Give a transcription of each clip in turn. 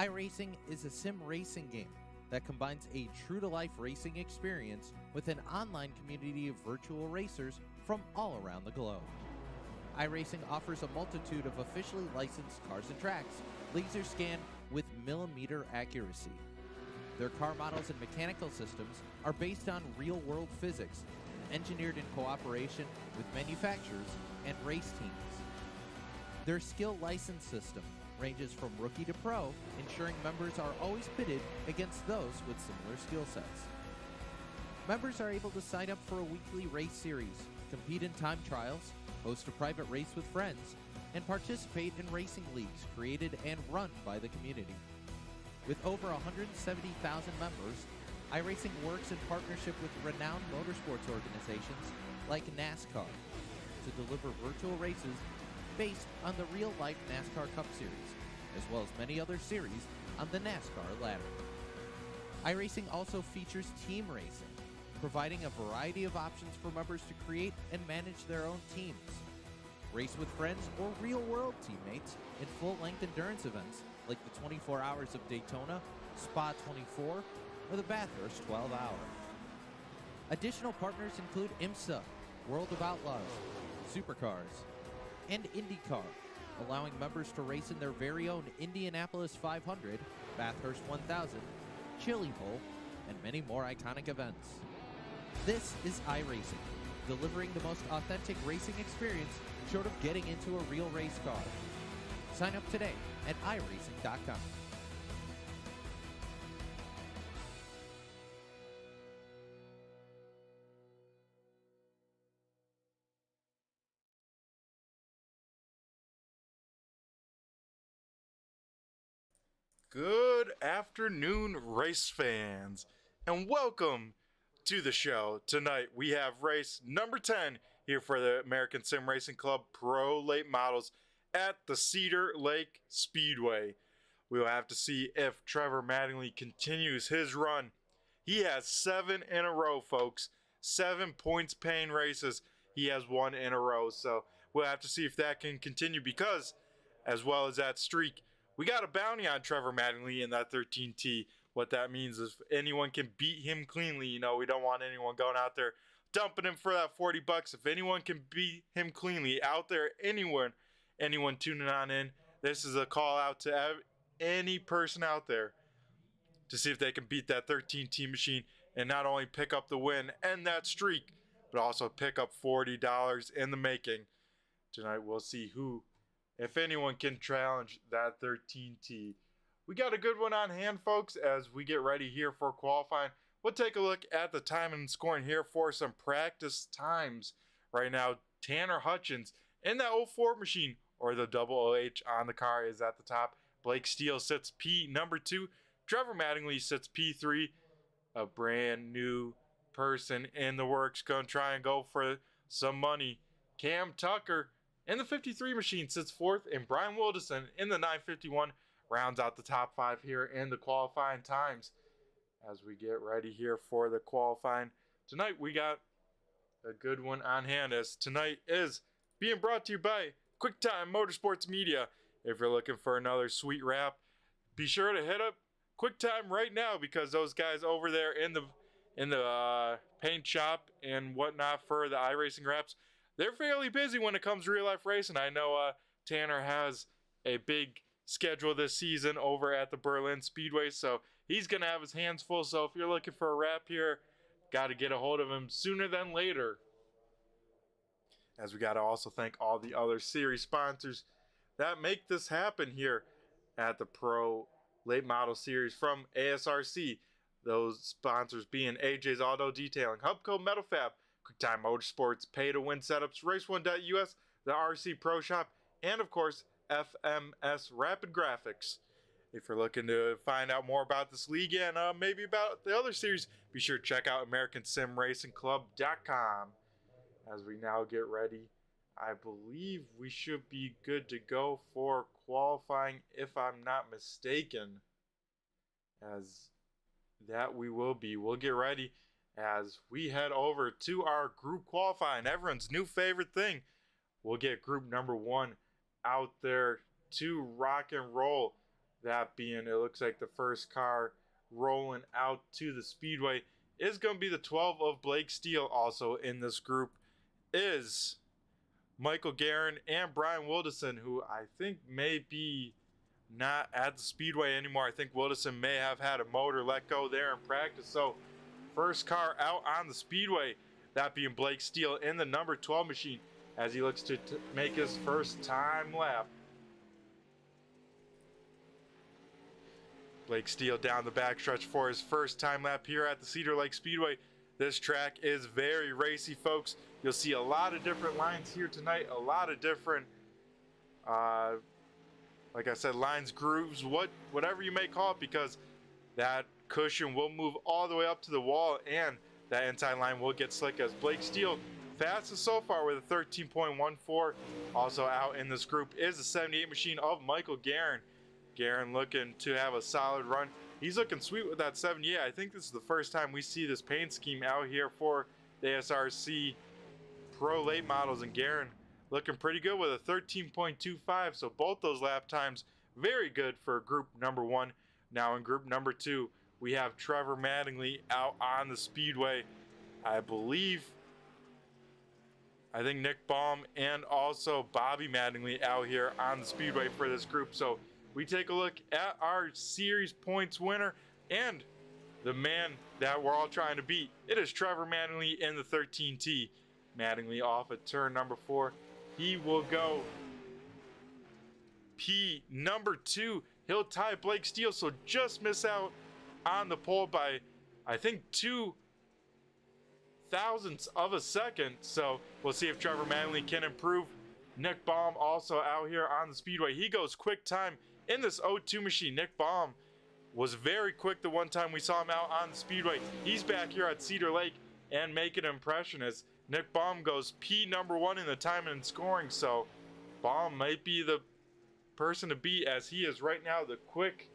iRacing is a sim racing game that combines a true-to-life racing experience with an online community of virtual racers from all around the globe. iRacing offers a multitude of officially licensed cars and tracks, laser scanned with millimeter accuracy. Their car models and mechanical systems are based on real-world physics, engineered in cooperation with manufacturers and race teams. Their skill license system ranges from rookie to pro, ensuring members are always pitted against those with similar skill sets. Members are able to sign up for a weekly race series, compete in time trials, host a private race with friends, and participate in racing leagues created and run by the community. With over 170,000 members, iRacing works in partnership with renowned motorsports organizations like NASCAR to deliver virtual races based on the real-life NASCAR Cup Series, as well as many other series on the NASCAR ladder. iRacing also features team racing, providing a variety of options for members to create and manage their own teams. Race with friends or real-world teammates in full-length endurance events like the 24 Hours of Daytona, Spa 24, or the Bathurst 12 Hour. Additional partners include IMSA, World of Outlaws, Supercars, and IndyCar, allowing members to race in their very own Indianapolis 500, Bathurst 1000, Chili Bowl, and many more iconic events. This is iRacing, delivering the most authentic racing experience short of getting into a real race car. Sign up today at iRacing.com. Good afternoon, race fans, and welcome to the show. Tonight we have race number 10 here for the American Sim Racing Club Pro Late Models at the Cedar Lake Speedway. We'll have to see if Trevor Mattingly continues his run. He has 7 in a row, folks. 7 points paying races. He has 1 in a row, so we'll have to see if that can continue because, as well as that streak, we got a bounty on Trevor Mattingly in that 13T. What that means is if anyone can beat him cleanly, we don't want anyone going out there dumping him for that $40. If anyone can beat him cleanly out there, anyone tuning on in, this is a call out to any person out there to see if they can beat that 13T machine and not only pick up the win and that streak, but also pick up $40 in the making. Tonight we'll see who, if anyone, can challenge that 13T. We got a good one on hand, folks, as we get ready here for qualifying. We'll take a look at the time and scoring here for some practice times. Right now, Tanner Hutchins in that 04 machine, or the double OH on the car, is at the top. Blake Steele sits P number 2. Trevor Mattingly sits P3. A brand new person in the works, going to try and go for some money. Cam Tucker in the 53 machine sits 4th, and Brian Wilderson in the 951 rounds out the top 5 here in the qualifying times. As we get ready here for the qualifying tonight, we got a good one on hand, as tonight is being brought to you by Quicktime Motorsports Media. If you're looking for another sweet wrap, be sure to hit up Quicktime right now, because those guys over there in the paint shop and whatnot for the iRacing wraps, they're fairly busy when it comes to real life racing. I know Tanner has a big schedule this season over at the Berlin Speedway, so he's going to have his hands full. So if you're looking for a wrap here, got to get a hold of him sooner than later. As we got to also thank all the other series sponsors that make this happen here at the Pro Late Model Series from ASRC. Those sponsors being AJ's Auto Detailing, Hubco Metal Fab, Quicktime Motorsports, Pay to Win Setups, Race1.us, the RC Pro Shop, and of course, FMS Rapid Graphics. If you're looking to find out more about this league and maybe about the other series, be sure to check out AmericanSimRacingClub.com. As we now get ready, I believe we should be good to go for qualifying, if I'm not mistaken. As that we will be. We'll get ready as we head over to our group qualifying, everyone's new favorite thing. We'll get group number 1 out there to rock and roll. That being, it looks like the first car rolling out to the speedway is going to be the 12 of Blake Steele. Also in this group is Michael Guerin and Brian Wilderson, who I think may be not at the speedway anymore. I think Wilderson may have had a motor let go there in practice. So first car out on the speedway, that being Blake Steele in the number 12 machine as he looks to make his first time lap. Blake Steele down the backstretch for his first time lap here at the Cedar Lake Speedway. This track is very racy, folks. You'll see a lot of different lines here tonight, a lot of different, like I said, lines, grooves, whatever you may call it, because that cushion will move all the way up to the wall and that inside line will get slick as Blake Steele fastest so far with a 13.14. Also out in this group is the 78 machine of Michael Guerin. Guerin looking to have a solid run. He's looking sweet with that 78. I think this is the first time we see this paint scheme out here for the ASRC Pro late models, and Guerin looking pretty good with a 13.25. So both those lap times very good for group number 1. Now in group number 2, we have Trevor Mattingly out on the speedway. I think Nick Baum and also Bobby Mattingly out here on the speedway for this group. So we take a look at our series points winner and the man that we're all trying to beat. It is Trevor Mattingly in the 13T. Mattingly off at turn number 4. He will go P number 2. He'll tie Blake Steele, so just miss out on the pole by, I think, 2 thousandths of a second. So we'll see if Trevor Mattingly can improve. Nick Baum also out here on the speedway. He goes quick time in this 02 machine. Nick Baum was very quick the one time we saw him out on the speedway. He's back here at Cedar Lake and making an impression as Nick Baum goes P number 1 in the time and scoring. So Baum might be the person to beat as he is right now the quick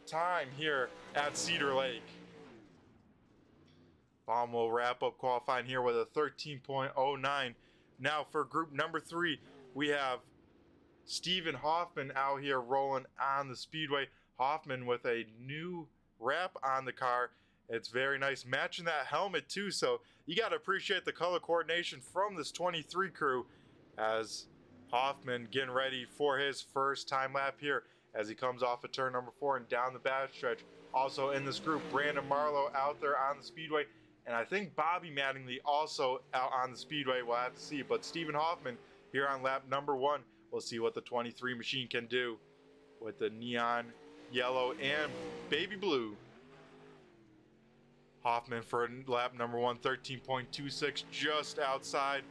time here at Cedar Lake. Baum will wrap up qualifying here with a 13.09. Now for group number 3, we have Stephen Hoffman out here rolling on the speedway. Hoffman with a new wrap on the car. It's very nice, matching that helmet too, so you got to appreciate the color coordination from this 23 crew as Hoffman getting ready for his first time lap here as he comes off of turn number 4 and down the backstretch. Also in this group, Brandon Marlowe out there on the speedway, and I think Bobby Mattingly also out on the speedway. We'll have to see, but Stephen Hoffman here on lap number 1. We'll see what the 23 machine can do with the neon yellow and baby blue. Hoffman for lap number 1, 13.26, just outside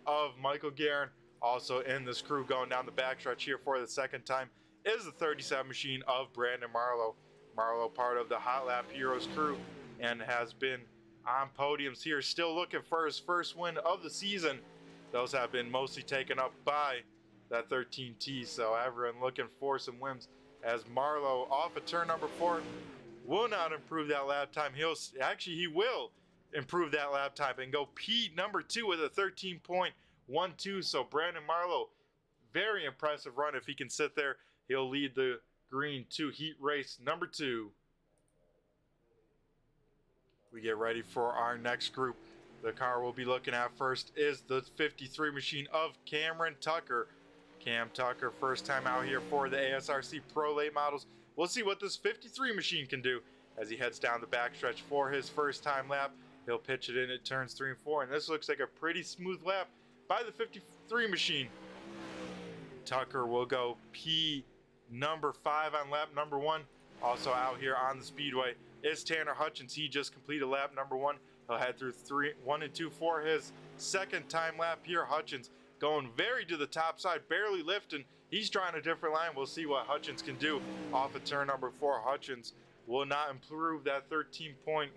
of Michael Guerin. Also in this crew going down the backstretch here for the second time is the 37 machine of Brandon Marlowe. Marlowe part of the Hot Lap Heroes crew and has been on podiums here, still looking for his first win of the season. Those have been mostly taken up by that 13T, so everyone looking for some wins as Marlowe off of turn number 4 will not improve that lap time. He will improve that lap time and go P number 2 with a 13.12. So Brandon Marlowe, very impressive run. If he can sit there, he'll lead the Green 2 heat race number 2. We get ready for our next group. The car we'll be looking at first is the 53 machine of Cameron Tucker. Cam Tucker, first time out here for the ASRC Pro late models. We'll see what this 53 machine can do as he heads down the backstretch for his first time lap. He'll pitch it in at turns 3 and 4, and this looks like a pretty smooth lap by the 53 machine. Tucker will go P number 5 on lap number 1. Also out here on the speedway is Tanner Hutchins. He just completed lap number 1. He'll head through 1 and 2 for his second time lap here. Hutchins going very to the top side, barely lifting. He's trying a different line. We'll see what Hutchins can do off of turn number 4. Hutchins will not improve that 13.18.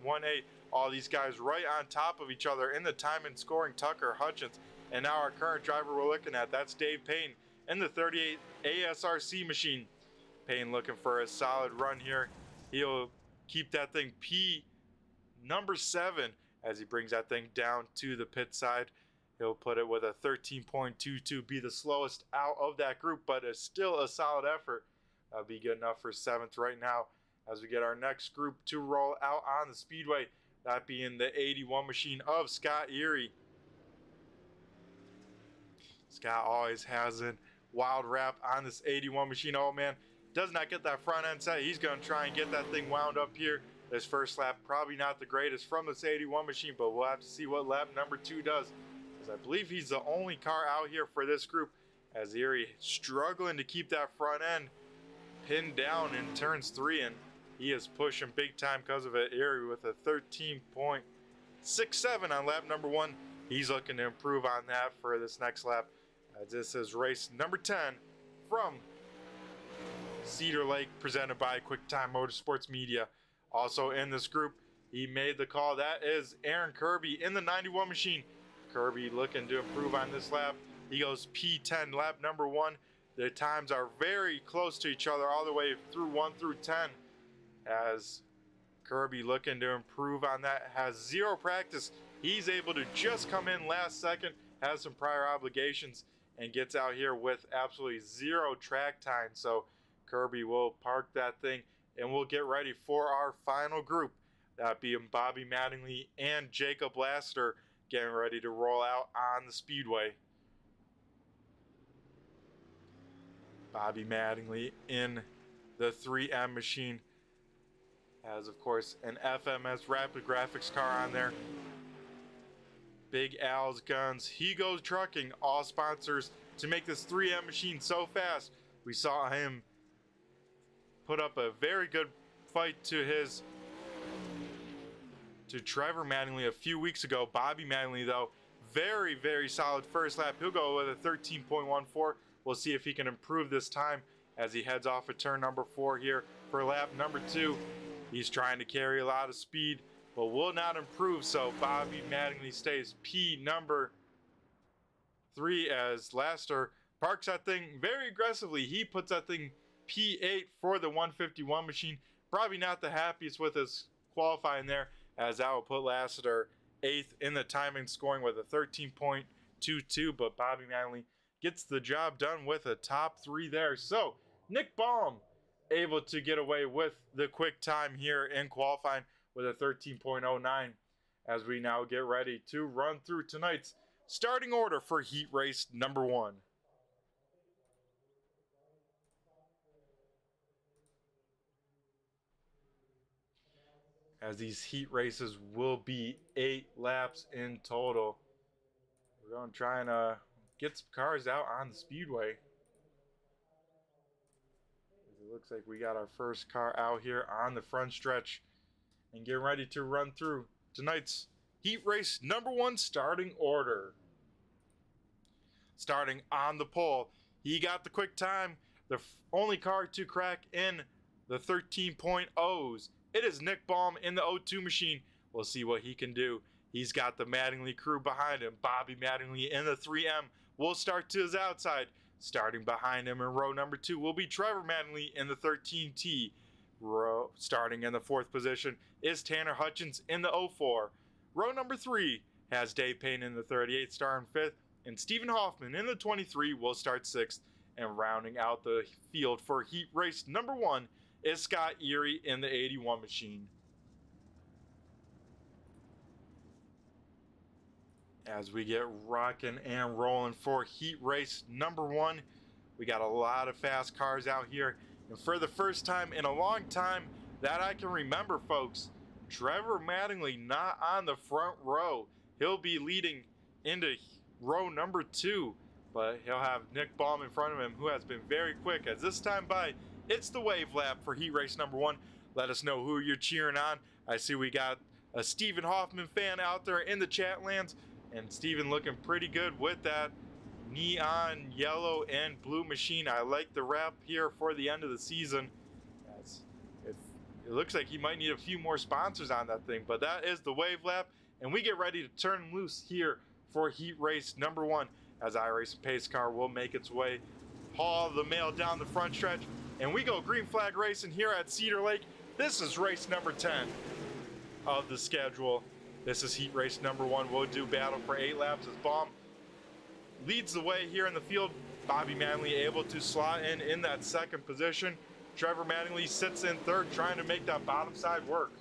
All these guys right on top of each other in the time and scoring. Tucker, Hutchins, and now our current driver we're looking at, that's Dave Payne in the 38 ASRC machine. Payne looking for a solid run here. He'll keep that thing P number 7 as he brings that thing down to the pit side. He'll put it with a 13.22, be the slowest out of that group, but it's still a solid effort That'll be good enough for 7th right now as we get our next group to roll out on the speedway. That being the 81 machine of Scott Erie. Scott always has a wild wrap on this 81 machine. Oh man, does not get that front end set. He's going to try and get that thing wound up here. This first lap probably not the greatest from this 81 machine, but we'll have to see what lap number 2 does, as I believe he's the only car out here for this group, as Erie struggling to keep that front end pinned down in turns 3, and he is pushing big time because of it. Erie with a 13.67 on lap number 1. He's looking to improve on that for this next lap, as this is race number 10 from Cedar Lake, presented by Quicktime Motorsports Media. Also in this group, he made the call. That is Aaron Kirby in the 91 machine. Kirby looking to improve on this lap. He goes P10 lap number 1. The times are very close to each other all the way through 1 through 10, as Kirby looking to improve on that. Has 0 practice. He's able to just come in last second, has some prior obligations, and gets out here with absolutely 0 track time. So Kirby will park that thing, and we'll get ready for our final group, that being Bobby Mattingly and Jacob Laster, getting ready to roll out on the speedway. Bobby Mattingly in the 3M machine has, of course, an FMS Rapid Graphics car on there. Big Al's Guns, He Goes Trucking, all sponsors to make this 3M machine so fast. We saw him put up a very good fight to Trevor Mattingly a few weeks ago. Bobby Mattingly, though, very, very solid first lap. He'll go with a 13.14. We'll see if he can improve this time as he heads off at turn number 4 here for lap number 2. He's trying to carry a lot of speed, but will not improve. So Bobby Mattingly stays P number 3, as Laster parks that thing very aggressively. He puts that thing P8 for the 151 machine. Probably not the happiest with his qualifying there, as that will put Lassiter 8th in the timing, scoring with a 13.22, but Bobby Mattingly gets the job done with a top 3 there. So Nick Baum able to get away with the quick time here in qualifying with a 13.09, as we now get ready to run through tonight's starting order for heat race number 1. As these heat races will be 8 laps in total. We're going to try and get some cars out on the speedway. It looks like we got our first car out here on the front stretch and get ready to run through tonight's heat race number 1 starting order. Starting on the pole, he got the quick time, the only car to crack in the 13.0s. It is Nick Baum in the O2 machine. We'll see what he can do. He's got the Mattingly crew behind him. Bobby Mattingly in the 3M will start to his outside. Starting behind him in row number 2 will be Trevor Mattingly in the 13T. Starting in the 4th position is Tanner Hutchins in the 04. Row number 3 has Dave Payne in the 38, starting 5th, and Stephen Hoffman in the 23 will start 6th. And rounding out the field for heat race number 1 is Scott Erie in the 81 machine. As we get rocking and rolling for heat race number 1, we got a lot of fast cars out here. And for the first time in a long time that I can remember, folks, Trevor Mattingly not on the front row. He'll be leading into row number 2, but he'll have Nick Baum in front of him, who has been very quick. As this time by, it's the wave lap for heat race number 1. Let us know who you're cheering on. I see we got a Stephen Hoffman fan out there in the chat lands, and Stephen looking pretty good with that neon yellow and blue machine. I like the wrap here for the end of the season. It looks like he might need a few more sponsors on that thing, but that is the wave lap, and we get ready to turn loose here for heat race number 1, as iRacing pace car will make its way, haul the mail down the front stretch, and we go green flag racing here at Cedar Lake. This is race number 10 of the schedule. This is heat race number 1. We'll do battle for 8 laps as Baum leads the way here in the field. Bobby Mattingly able to slot in that 2nd position. Trevor Mattingly sits in third, trying to make that bottom side work.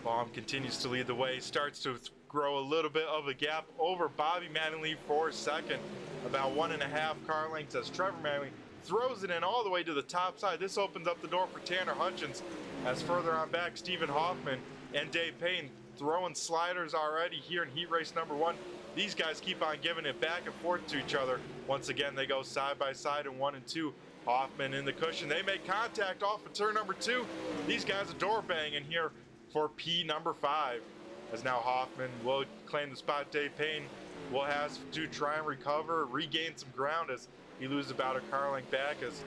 Baum continues to lead the way, starts to grow a little bit of a gap over Bobby Mattingly for second. About 1.5 car lengths as Trevor Mattingly throws it in all the way to the top side. This opens up the door for Tanner Hutchins, as further on back, Stephen Hoffman and Dave Payne throwing sliders already here in heat race number 1. These guys keep on giving it back and forth to each other. Once again, they go side by side in 1 and 2. Hoffman in the cushion. They make contact off of turn number 2. These guys are door banging here for P number 5. As now Hoffman will claim the spot. Dave Payne will have to try and recover, regain some ground as he loses about a car length back, as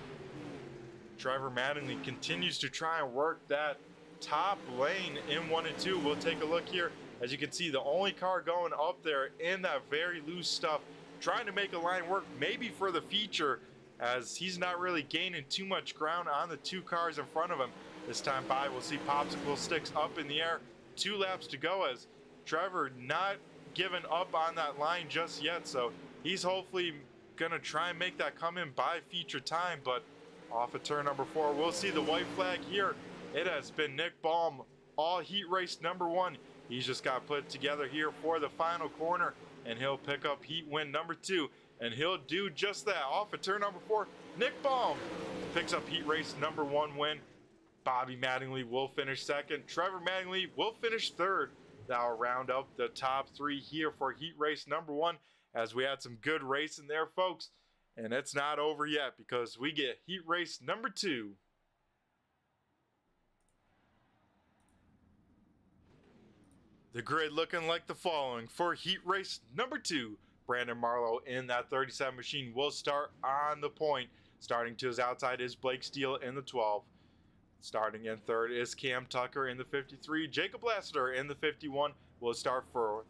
Trevor Mattingly continues to try and work that top lane in 1 and 2. We'll take a look here. As you can see, the only car going up there in that very loose stuff, trying to make a line work, maybe for the feature, as he's not really gaining too much ground on the 2 cars in front of him. This time by, we'll see popsicle sticks up in the air. 2 laps to go, as Trevor not giving up on that line just yet, so he's hopefully gonna try and make that come in by feature time. But off of turn number 4, we'll see the white flag here. It has been Nick Baum all heat race number 1. He's just got put together here for the final corner, and he'll pick up heat win number 2, and he'll do just that. Off of turn number 4, Nick Baum picks up heat race number 1 win. Bobby Mattingly will finish second. Trevor Mattingly will finish third. That'll round up the top 3 here for heat race number 1, as we had some good racing there, folks. And it's not over yet, because we get heat race number 2. The grid looking like the following for heat race number 2. Brandon Marlowe in that 37 machine will start on the point. Starting to his outside is Blake Steele in the 12. Starting in third is Cam Tucker in the 53. Jacob Lassiter in the 51 will start for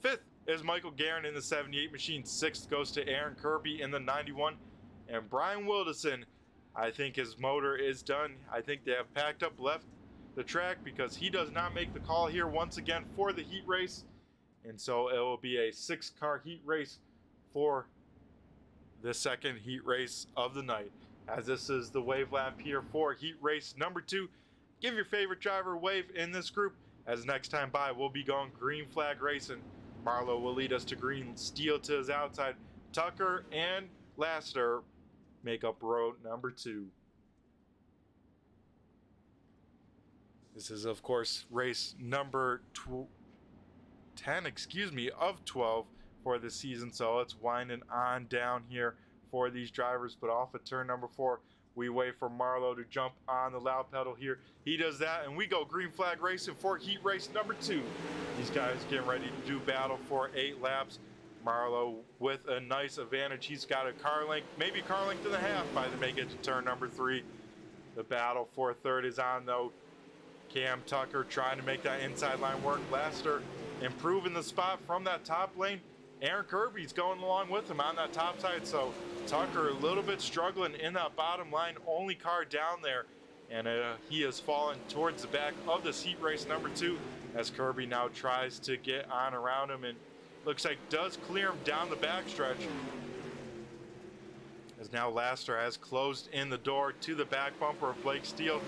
fifth is Michael Guerin in the 78 machine. Sixth goes to Aaron Kirby in the 91. And Brian Wilderson, I think his motor is done. I think they have packed up, left the track, because he does not make the call here once again for the heat race. And so it will be a 6-car heat race for the second heat race of the night. As this is the wave lap here for heat race number 2. Give your favorite driver a wave in this group, as next time by we'll be going green flag racing. Marlowe will lead us to green, Steele to his outside. Tucker and Lassiter make up row number 2. This is, of course, race number 10, of 12 for the season. So it's winding on down here for these drivers. But off of turn number 4, we wait for Marlowe to jump on the loud pedal here. He does that, and we go green flag racing for heat race number 2. These guys getting ready to do battle for 8 laps. Marlowe with a nice advantage. He's got a car length, maybe a car length and a half by the make it to turn number 3. The battle for third is on, though. Cam Tucker trying to make that inside line work. Lassiter improving the spot from that top lane. Aaron Kirby's going along with him on that top side, so Tucker a little bit struggling in that bottom line, only car down there, and he has fallen towards the back of this heat race number 2 as Kirby now tries to get on around him, and looks like does clear him down the backstretch, as now Lassiter has closed in the door to the back bumper of Blake Steele.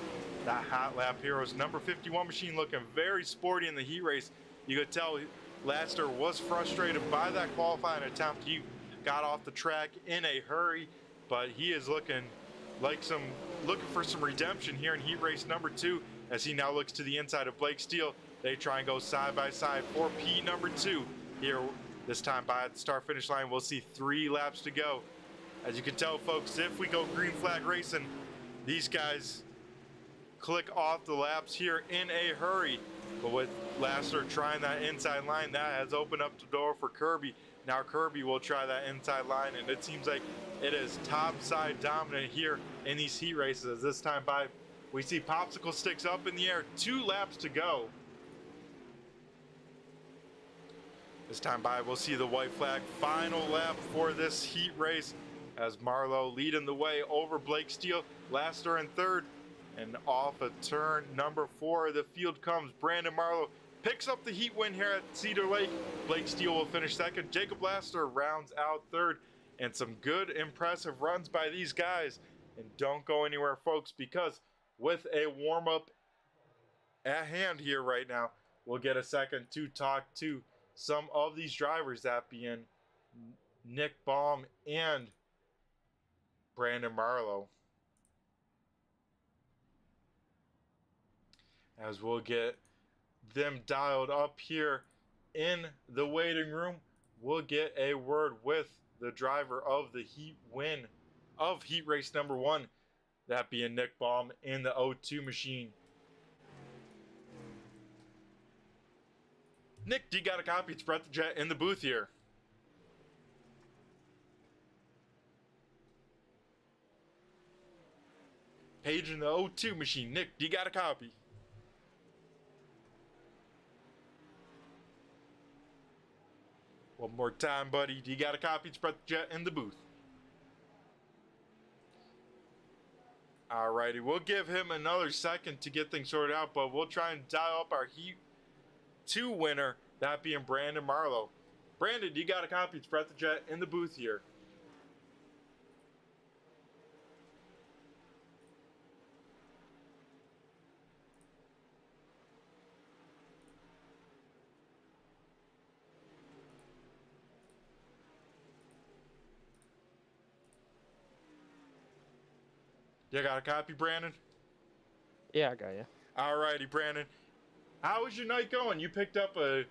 That Hot Lap Heroes number 51 machine looking very sporty in the heat race. You could tell Lassiter was frustrated by that qualifying attempt. He got off the track in a hurry, but he is looking for some redemption here in heat race number 2 as he now looks to the inside of Blake Steele. They try and go side by side for P number 2 here. This time by the start finish line, we'll see 3 laps to go. As you can tell, folks, if we go green flag racing, these guys click off the laps here in a hurry. But with Lassiter trying that inside line, that has opened up the door for Kirby. Now Kirby will try that inside line, and it seems like it is top side dominant here in these heat races. This time by, we see popsicle sticks up in the air, 2 laps to go. This time by, we'll see the white flag final lap for this heat race as Marlowe leading the way over Blake Steele. Lassiter in third. And off of turn number 4, the field comes. Brandon Marlowe picks up the heat win here at Cedar Lake. Blake Steele will finish second. Jacob Lassiter rounds out third. and some good, impressive runs by these guys. And don't go anywhere, folks, because with a warm-up at hand here right now, we'll get a second to talk to some of these drivers, that being Nick Baum and Brandon Marlowe. As we'll get them dialed up here in the waiting room, we'll get a word with the driver of the heat win of heat race number 1, that being Nick Baum in the O2 machine. Nick, do you got a copy? It's Brett the Jet in the booth here. Page in the O2 machine. Nick, do you got a copy? One more time, buddy. Do you got a copy? It's Brett the Jet in the booth. Alrighty, we'll give him another second to get things sorted out, but we'll try and dial up our Heat 2 winner, that being Brandon Marlowe. Brandon, do you got a copy? It's Brett the Jet in the booth here. You got a copy, Brandon? Yeah, I got you. Alrighty, Brandon. How was your night going? You picked up a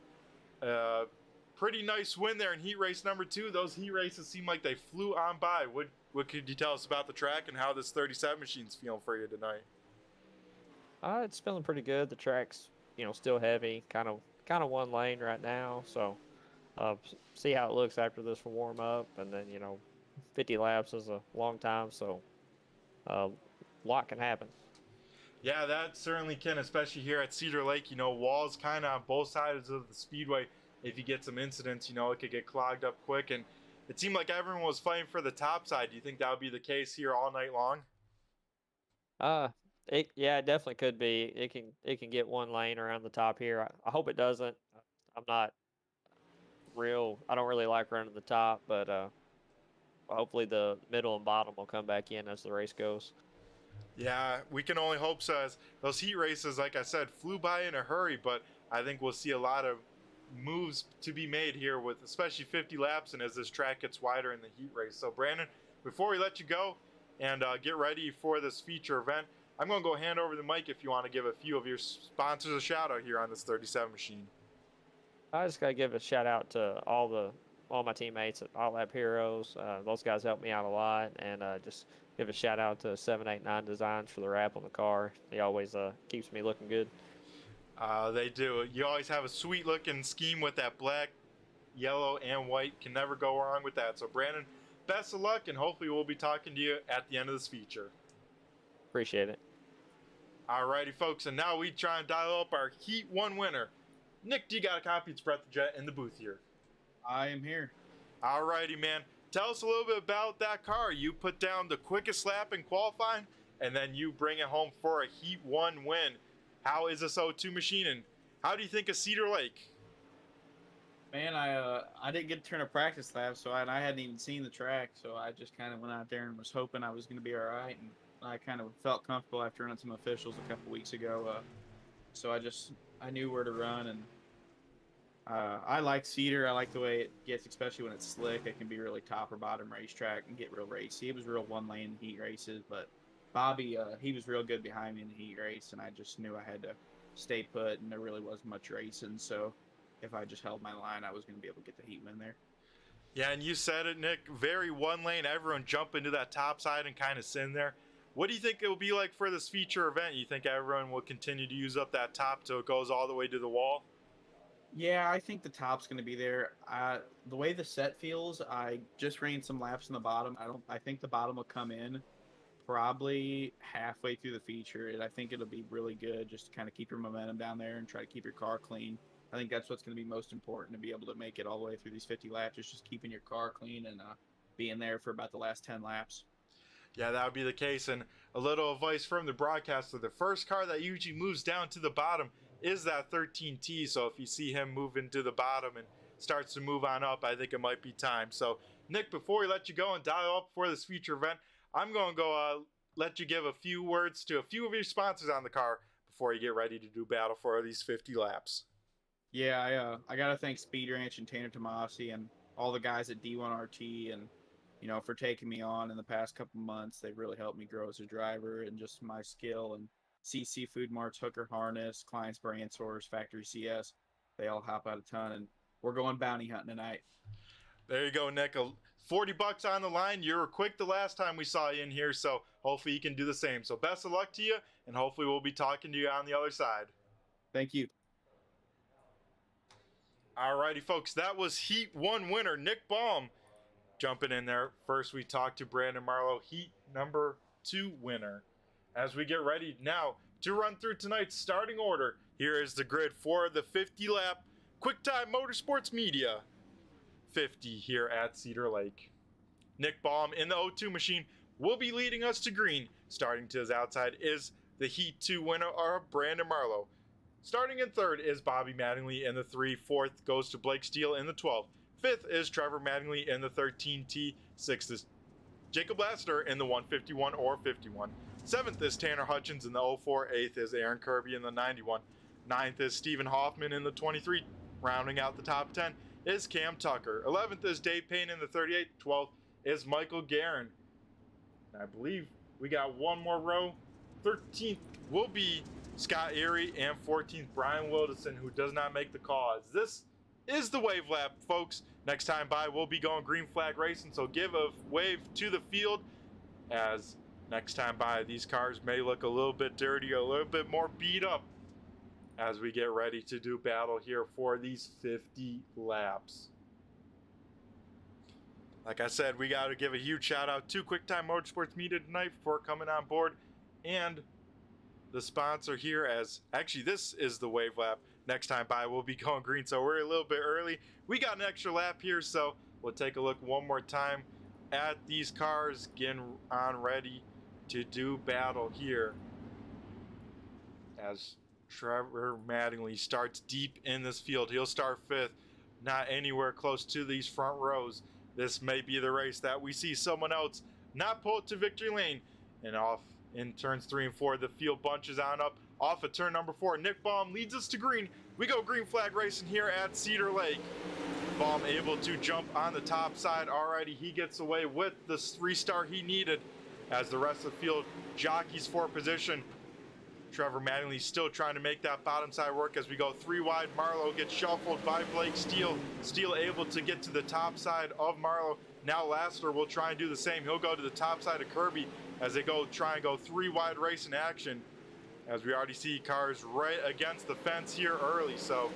pretty nice win there in heat race number 2. Those heat races seem like they flew on by. What could you tell us about the track and how this 37 machine's feeling for you tonight? It's feeling pretty good. The track's, still heavy, kind of one lane right now. So, see how it looks after this warm up, and then 50 laps is a long time. So, a lot can happen. Yeah, that certainly can, especially here at Cedar Lake. Walls kind of on both sides of the speedway. If you get some incidents, it could get clogged up quick. And it seemed like everyone was fighting for the top side. Do you think that would be the case here all night long? It definitely could be. It can get one lane around the top here. I hope it doesn't. I don't really like running the top, but hopefully the middle and bottom will come back in as the race goes. Yeah, we can only hope so, as those heat races, like I said, flew by in a hurry, but I think we'll see a lot of moves to be made here, with especially 50 laps and as this track gets wider in the heat race. So Brandon, before we let you go and get ready for this feature event, I'm going to go hand over the mic if you want to give a few of your sponsors a shout out here on this 37 machine. I just got to give a shout out to all my teammates at All Lap Heroes. Those guys helped me out a lot, and just give a shout out to 789 Designs for the wrap on the car. He always keeps me looking good. They do. You always have a sweet looking scheme with that black, yellow, and white. Can never go wrong with that. So Brandon, best of luck, and hopefully we'll be talking to you at the end of this feature. Appreciate it. Alrighty, folks, and now we try and dial up our Heat 1 winner. Nick, do you got a copy? It's Brett the Jet in the booth here. I am here. Alrighty, man. Tell us a little bit about that car. You put down the quickest lap in qualifying, and then you bring it home for a Heat 1 win. How is this O2 machine, and how do you think of Cedar Lake? Man, I didn't get to turn a practice lap, so I hadn't even seen the track, so I just kind of went out there and was hoping I was going to be all right, and I kind of felt comfortable after running some officials a couple weeks ago. So I knew where to run, and I like Cedar. I like the way it gets, especially when it's slick. It can be really top or bottom racetrack and get real racy. It was real one lane heat races, but Bobby, he was real good behind me in the heat race, and I just knew I had to stay put, and there really wasn't much racing. So if I just held my line, I was going to be able to get the heat win there. Yeah, and you said it, Nick. Very one lane. Everyone jump into that top side and kind of sit in there. What do you think it will be like for this feature event? You think everyone will continue to use up that top till it goes all the way to the wall? Yeah, I think the top's going to be there. The way the set feels, I just ran some laps in the bottom. I think the bottom will come in probably halfway through the feature, and I think it'll be really good just to kind of keep your momentum down there and try to keep your car clean. I think that's what's going to be most important, to be able to make it all the way through these 50 laps, is just keeping your car clean and being there for about the last 10 laps. Yeah, that would be the case. And a little advice from the broadcaster: the first car that usually moves down to the bottom is that 13T. So if you see him move into the bottom and starts to move on up, I think it might be time. So Nick, before we let you go and dial up for this feature event, I'm going to go let you give a few words to a few of your sponsors on the car before you get ready to do battle for these 50 laps. Yeah, I got to thank Speed Ranch and Tanner Tomasi and all the guys at D1RT and, for taking me on in the past couple months. They've really helped me grow as a driver and just my skill. And CC Food Marts, Hooker Harness, Clients Brand Source, Factory CS, they all help out a ton. And we're going bounty hunting tonight. There you go, Nick. $40 on the line. You were quick the last time we saw you in here, so hopefully you can do the same. So best of luck to you, and hopefully we'll be talking to you on the other side. Thank you. Alrighty, folks, that was Heat 1 winner, Nick Baum, jumping in there. First, we talked to Brandon Marlowe, Heat number 2 winner. As we get ready now to run through tonight's starting order, here is the grid for the 50-lap Quicktime Motorsports Media 50 here at Cedar Lake. Nick Baum in the O2 machine will be leading us to green. Starting to his outside is the Heat 2 winner, Brandon Marlowe. Starting in third is Bobby Mattingly in the 3. Fourth goes to Blake Steele in the 12. Fifth is Trevor Mattingly in the 13T. Sixth is Jacob Laster in the 151 or 51. Seventh is Tanner Hutchins in the 04. Eighth is Aaron Kirby in the 91. Ninth is Stephen Hoffman in the 23. Rounding out the top 10 is Cam Tucker. 11th is Dave Payne in the 38. 12th is Michael Guerin. I believe we got one more row. 13th will be Scott Erie, and 14th Brian Wilderson, who does not make the call. As this is the wave lap, folks. Next time by, we'll be going green flag racing, so give a wave to the field, as next time by, these cars may look a little bit dirty, a little bit more beat up as we get ready to do battle here for these 50 laps. Like I said, we got to give a huge shout out to Quicktime Motorsports Media tonight for coming on board, and the sponsor here, as actually this is the wave lap. Next time by, we'll be going green, so we're a little bit early. We got an extra lap here, so we'll take a look one more time at these cars, getting on ready to do battle here as Trevor Mattingly starts deep in this field. He'll start 5th, not anywhere close to these front rows. This may be the race that we see someone else not pull it to victory lane. And off in turns 3 and 4, the field bunches on up. Off of turn number 4, Nick Baum leads us to green. We go green flag racing here at Cedar Lake. Baum able to jump on the top side already. He gets away with the 3-star he needed as the rest of the field jockeys for position. Trevor Mattingly still trying to make that bottom side work as we go 3 wide. Marlowe gets shuffled by Blake Steele. Steele able to get to the top side of Marlowe. Now Lassiter will try and do the same. He'll go to the top side of Kirby as they try and go 3 wide race in action. As we already see cars right against the fence here early. So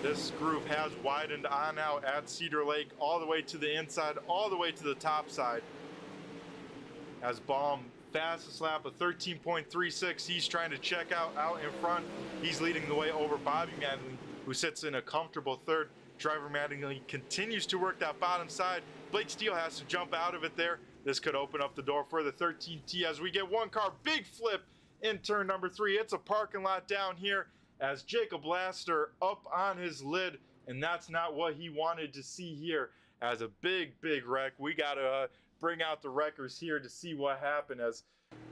this group has widened on out at Cedar Lake all the way to the inside, all the way to the top side. As Baum, fastest lap of 13.36. He's trying to check out in front. He's leading the way over Bobby Mattingly, who sits in a comfortable 3rd. Trevor Mattingly continues to work that bottom side. Blake Steele has to jump out of it there. This could open up the door for the 13T as we get one car, big flip in turn number 3. It's a parking lot down here as Jacob Laster up on his lid, and that's not what he wanted to see here. As a big wreck. We got to bring out the wreckers here to see what happened, as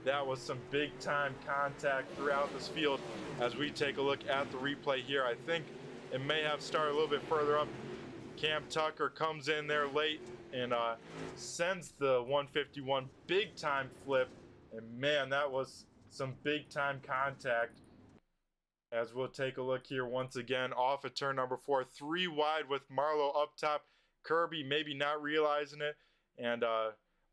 that was some big time contact throughout this field. As we take a look at the replay here, I think it may have started a little bit further up. Cam Tucker comes in there late and sends the 151 big time flip, and man, that was some big time contact. As we'll take a look here once again off of turn number 4, 3 wide with Marlowe up top. Kirby maybe not realizing it, and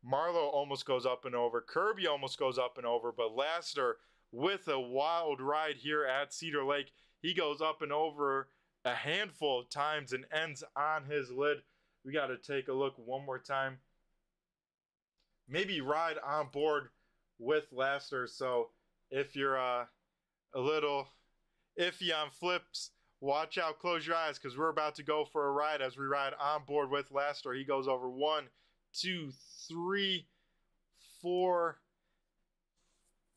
Marlowe almost goes up and over. Kirby almost goes up and over, but Laster with a wild ride here at Cedar Lake. He goes up and over a handful of times and ends on his lid. We got to take a look one more time. Maybe ride on board with Laster. So if you're a little iffy on flips, watch out, close your eyes, because we're about to go for a ride as we ride on board with Laster. He goes over 1, 2, 3, 4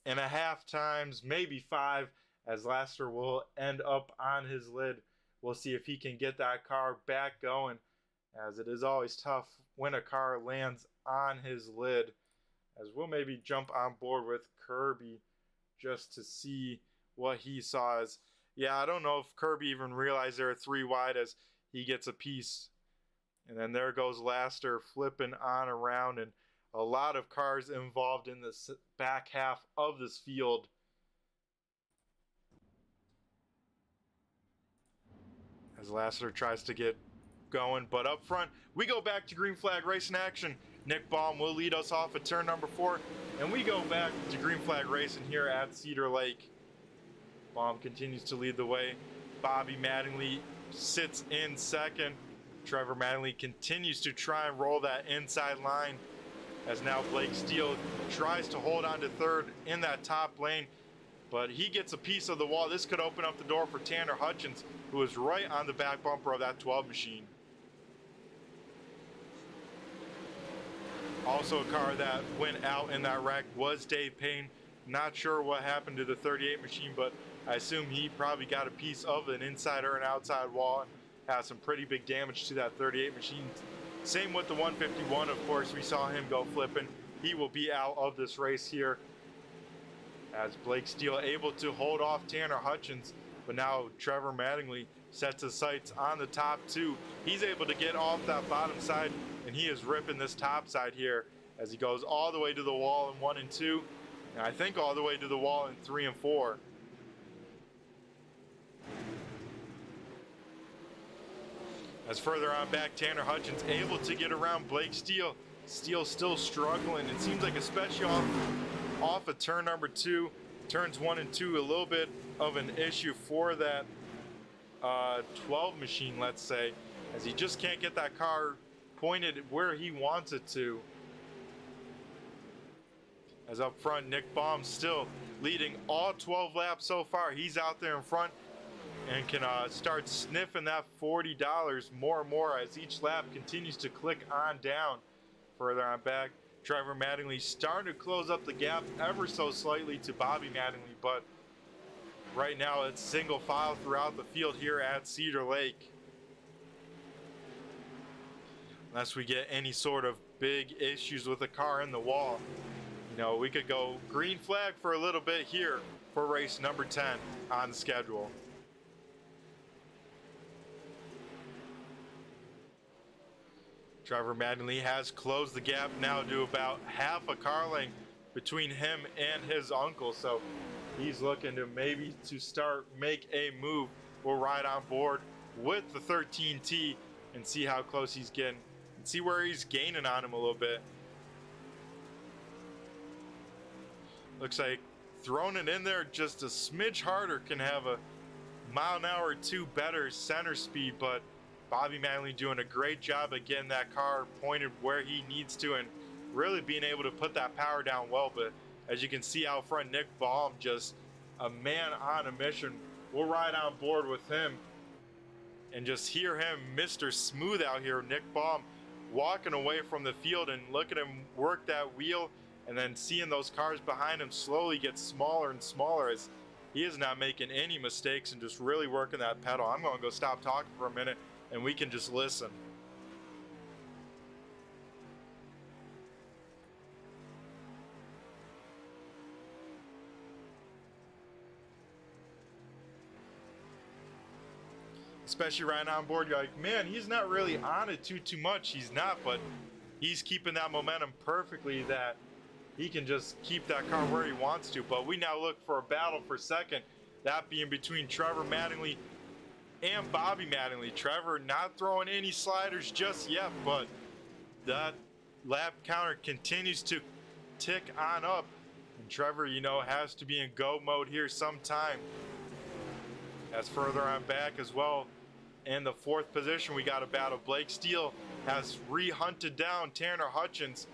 and a half times, maybe 5, as Laster will end up on his lid. We'll see if he can get that car back going as it is always tough when a car lands on his lid. As we'll maybe jump on board with Kirby just to see what he saw. As yeah, I don't know if Kirby even realized there are 3 wide as he gets a piece. And then there goes Laster flipping on around, and a lot of cars involved in this back half of this field. As Lassiter tries to get going, but up front, we go back to green flag racing action. Nick Baum will lead us off at turn number 4, and we go back to green flag racing here at Cedar Lake. Baum continues to lead the way. Bobby Mattingly sits in second. Trevor Mattingly continues to try and roll that inside line, as now Blake Steele tries to hold on to third in that top lane, but he gets a piece of the wall. This could open up the door for Tanner Hutchins, who is right on the back bumper of that 12 machine. Also, a car that went out in that wreck was Dave Payne. Not sure what happened to the 38 machine, but I assume he probably got a piece of an inside or an outside wall and has some pretty big damage to that 38 machine. Same with the 151, of course. We saw him go flipping. He will be out of this race here, as Blake Steele able to hold off Tanner Hutchins, but now Trevor Mattingly sets his sights on the top 2. He's able to get off that bottom side, and he is ripping this top side here as he goes all the way to the wall in 1 and 2, and I think all the way to the wall in 3 and 4. As further on back, Tanner Hutchins able to get around Blake Steele. Steele still struggling. It seems like especially off of turn number 2, turns 1 and 2, a little bit of an issue for that 12 machine, let's say, as he just can't get that car pointed where he wants it to. As up front, Nick Baum still leading all 12 laps so far. He's out there in front and can start sniffing that $40 more and more as each lap continues to click on down. Further on back, Trevor Mattingly starting to close up the gap ever so slightly to Bobby Mattingly, but right now it's single file throughout the field here at Cedar Lake. Unless we get any sort of big issues with the car in the wall, you know, we could go green flag for a little bit here for race number 10 on the schedule. Trevor Mattingly has closed the gap now to about half a car length between him and his uncle, so he's looking to maybe to start make a move. We'll ride on board with the 13T and see how close he's getting and see where he's gaining on him a little bit. Looks like throwing it in there just a smidge harder can have a mile an hour or 2 better center speed, but Bobby Mattingly doing a great job of getting that car pointed where he needs to and really being able to put that power down well. But as you can see out front, Nick Baum just a man on a mission. We'll ride on board with him and just hear him, Mr. Smooth out here. Nick Baum walking away from the field and look at him work that wheel, and then seeing those cars behind him slowly get smaller and smaller as he is not making any mistakes and just really working that pedal. I'm going to go stop talking for a minute and we can just listen. Especially riding on board, you're like, man, he's not really on it too much. He's not, but he's keeping that momentum perfectly that he can just keep that car where he wants to. But we now look for a battle for second, that being between Trevor Mattingly and Bobby Mattingly. Trevor not throwing any sliders just yet, but that lap counter continues to tick on up. And Trevor, you know, has to be in go mode here sometime. As further on back as well, in the 4th position, we got a battle. Blake Steele has re-hunted down Tanner Hutchins.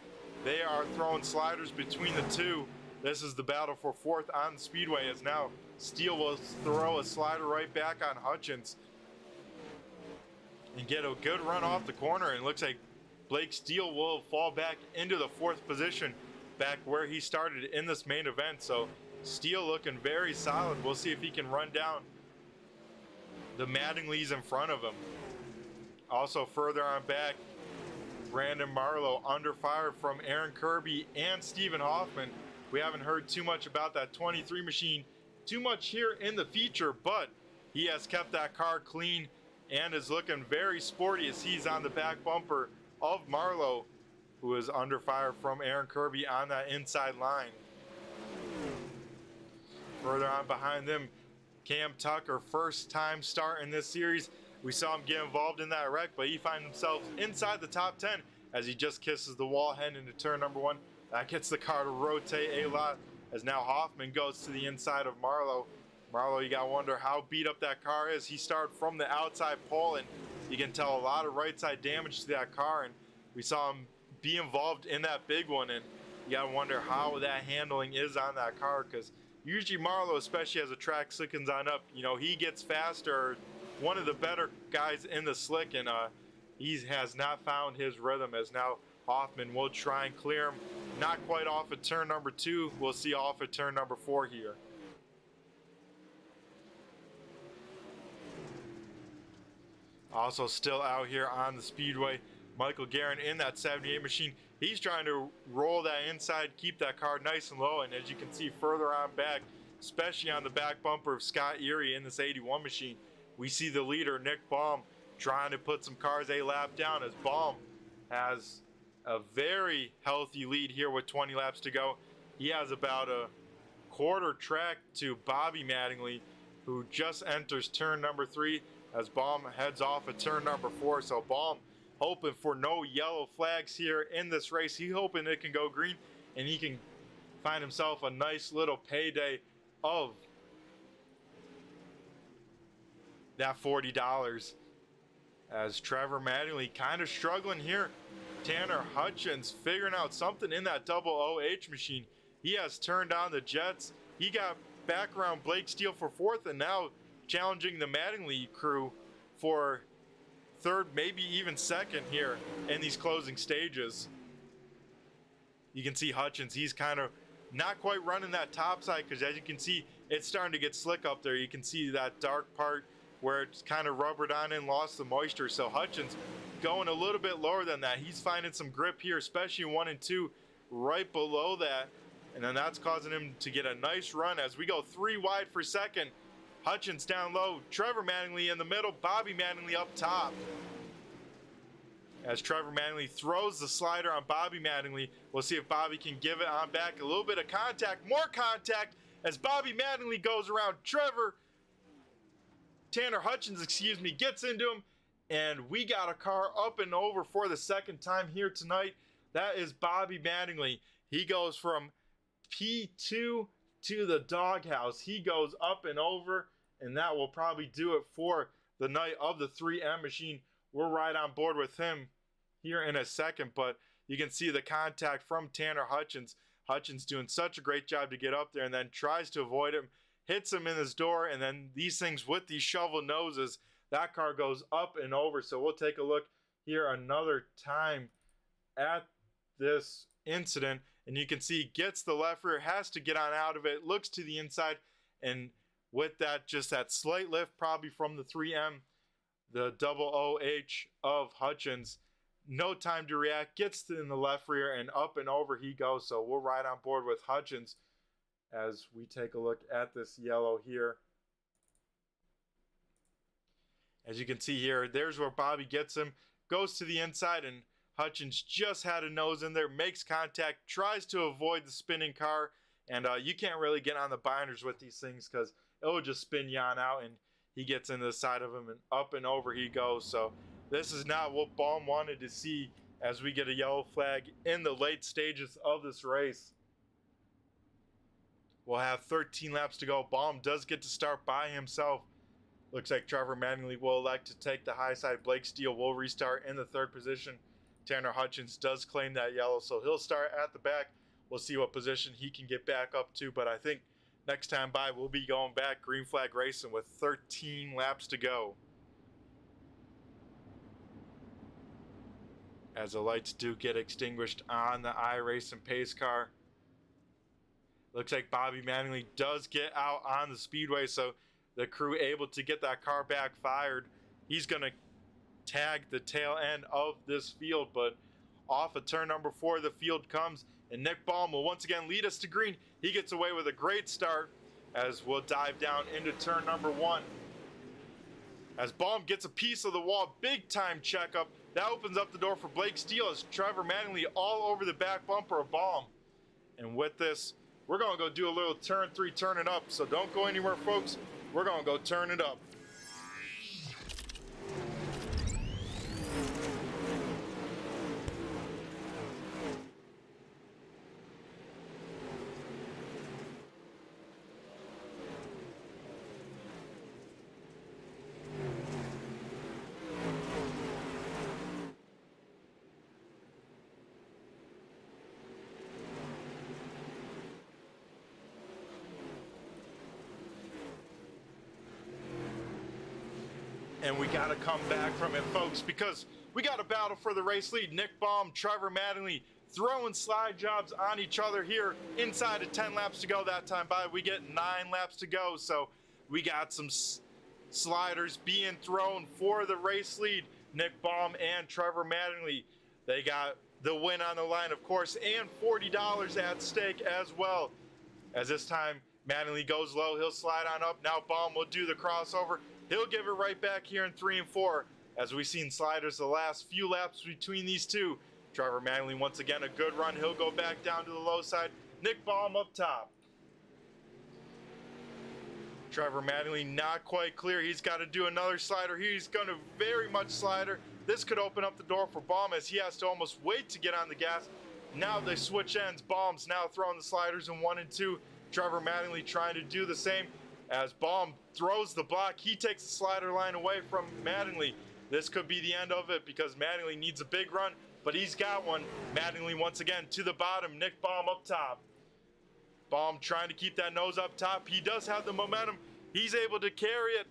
They are throwing sliders between the two. This is the battle for 4th on the speedway, as now Steele will throw a slider right back on Hutchins and get a good run off the corner. And it looks like Blake Steele will fall back into the 4th position, back where he started in this main event. So Steele looking very solid. We'll see if he can run down the Mattinglys in front of him. Also further on back, Brandon Marlowe under fire from Aaron Kirby and Stephen Hoffman. We haven't heard too much about that 23 machine too much here in the feature, but he has kept that car clean and is looking very sporty as he's on the back bumper of Marlowe, who is under fire from Aaron Kirby on that inside line. Further on behind them, Cam Tucker, first time start in this series. We saw him get involved in that wreck, but he finds himself inside the top 10 as he just kisses the wall heading into turn number 1. That gets the car to rotate a lot as now Hoffman goes to the inside of Marlowe. Marlowe, you gotta wonder how beat up that car is. He started from the outside pole, and you can tell a lot of right side damage to that car, and we saw him be involved in that big one, and you gotta wonder how that handling is on that car, because usually Marlowe, especially as the track slickens on up, you know, he gets faster, one of the better guys in the slick, and he has not found his rhythm, as now Hoffman will try and clear him. Not quite off at turn number 2. We'll see off at turn number 4 here. Also still out here on the speedway, Michael Guerin in that 78 machine. He's trying to roll that inside, keep that car nice and low, and as you can see further on back, especially on the back bumper of Scott Erie in this 81 machine, we see the leader, Nick Baum, trying to put some cars a lap down, as Baum has a very healthy lead here with 20 laps to go. He has about a quarter track to Bobby Mattingly, who just enters turn number 3 as Baum heads off at turn number 4. So Baum hoping for no yellow flags here in this race. He hoping it can go green and he can find himself a nice little payday of that $40. As Trevor Mattingly kind of struggling here. Tanner Hutchins figuring out something in that double OH machine. He has turned on the jets. He got back around Blake Steele for 4th, and now challenging the Mattingly crew for 3rd, maybe even 2nd here in these closing stages. You can see Hutchins, he's kind of not quite running that top side, because as you can see, it's starting to get slick up there. You can see that dark part where it's kind of rubbered on and lost the moisture. So Hutchins going a little bit lower than that. He's finding some grip here, especially 1 and 2 right below that. And then that's causing him to get a nice run as we go 3 wide for 2nd. Hutchins down low, Trevor Mattingly in the middle, Bobby Mattingly up top. As Trevor Mattingly throws the slider on Bobby Mattingly, we'll see if Bobby can give it on back. A little bit of contact, more contact, as Bobby Mattingly goes around Tanner Hutchins, gets into him, and we got a car up and over for the 2nd time here tonight. That is Bobby Mattingly. He goes from P2 to the doghouse. He goes up and over, and that will probably do it for the night of the 3M machine. We're right on board with him here in a second, but you can see the contact from Tanner Hutchins. Hutchins doing such a great job to get up there and then tries to avoid him, hits him in his door, and then these things with these shovel noses, that car goes up and over. So we'll take a look here another time at this incident, and you can see gets the left rear, has to get on out of it, looks to the inside, and with that, just that slight lift probably from the 3M, the double OH of Hutchins, no time to react, gets in the left rear, and up and over he goes. So we're right on board with Hutchins as we take a look at this yellow here. As you can see here, there's where Bobby gets him, goes to the inside, and Hutchins just had a nose in there, makes contact, tries to avoid the spinning car, and you can't really get on the binders with these things because it'll just spin you on out, and he gets into the side of him, and up and over he goes. So this is not what Baum wanted to see as we get a yellow flag in the late stages of this race. We'll have 13 laps to go. Baum does get to start by himself. Looks like Trevor Mattingly will elect to take the high side. Blake Steele will restart in the 3rd position. Tanner Hutchins does claim that yellow, so he'll start at the back. We'll see what position he can get back up to, but I think next time by we'll be going back green flag racing with 13 laps to go. As the lights do get extinguished on the iRacing pace car. Looks like Bobby Mattingly does get out on the speedway, so the crew able to get that car back fired. He's going to tag the tail end of this field. But off of turn number 4, the field comes, and Nick Baum will once again lead us to green. He gets away with a great start as we'll dive down into turn number 1. As Baum gets a piece of the wall, big time checkup. That opens up the door for Blake Steele as Trevor Mattingly all over the back bumper of Baum. And with this, we're going to go do a little turn 3, turn it up. So don't go anywhere, folks. We're going to go turn it up. And we got to come back from it, folks, because we got a battle for the race lead. Nick Baum, Trevor Mattingly throwing slide jobs on each other here inside of 10 laps to go that time by. We get 9 laps to go, so we got some sliders being thrown for the race lead. Nick Baum and Trevor Mattingly, they got the win on the line, of course, and $40 at stake as well. As this time, Mattingly goes low, he'll slide on up. Now Baum will do the crossover. He'll give it right back here in 3 and 4, as we've seen sliders the last few laps between these two. Trevor Mattingly, once again, a good run. He'll go back down to the low side. Nick Baum up top. Trevor Mattingly not quite clear. He's got to do another slider. He's going to very much slider. This could open up the door for Baum, as he has to almost wait to get on the gas. Now they switch ends. Baum's now throwing the sliders in 1 and 2. Trevor Mattingly trying to do the same. As Baum throws the block, he takes the slider line away from Mattingly. This could be the end of it, because Mattingly needs a big run, but he's got one. Mattingly once again to the bottom. Nick Baum up top. Baum trying to keep that nose up top. He does have the momentum. He's able to carry it.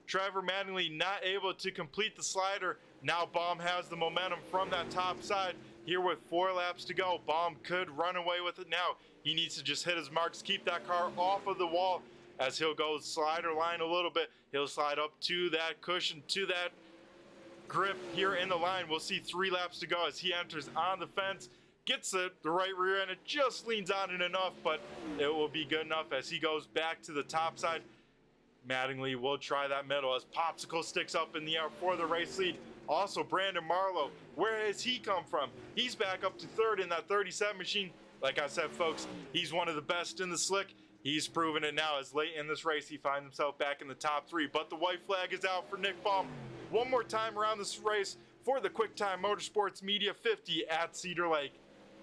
Trevor Mattingly not able to complete the slider. Now Baum has the momentum from that top side. Here with 4 laps to go, Baum could run away with it now. He needs to just hit his marks, keep that car off of the wall, as he'll go slider line a little bit. He'll slide up to that cushion, to that grip here in the line. We'll see 3 laps to go as he enters on the fence, gets it, the right rear end. It just leans on it enough, but it will be good enough as he goes back to the top side. Mattingly will try that middle as Popsicle sticks up in the air for the race lead. Also, Brandon Marlowe, where has he come from? He's back up to 3rd in that 37 machine. Like I said, folks, he's one of the best in the slick. He's proven it now, as late in this race he finds himself back in the top 3. But the white flag is out for Nick Baum. One more time around this race for the Quicktime Motorsports Media 50 at Cedar Lake.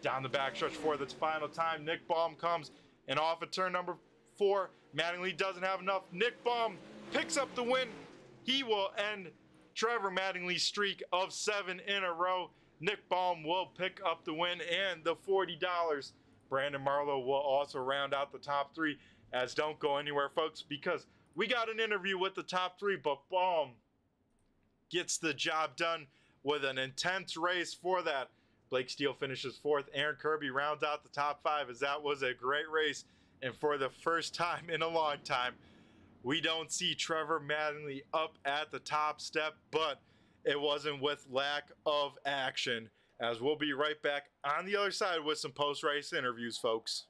Down the backstretch for the final time, Nick Baum comes, and off of turn number 4, Mattingly doesn't have enough. Nick Baum picks up the win. He will end Trevor Mattingly's streak of 7 in a row. Nick Baum will pick up the win and the $40. Brandon Marlowe will also round out the top 3, as don't go anywhere, folks, because we got an interview with the top 3, but Baum gets the job done with an intense race for that. Blake Steele finishes 4th. Aaron Kirby rounds out the top 5, as that was a great race. And for the first time in a long time, we don't see Trevor Mattingly up at the top step, but it wasn't with lack of action, as we'll be right back on the other side with some post-race interviews, folks.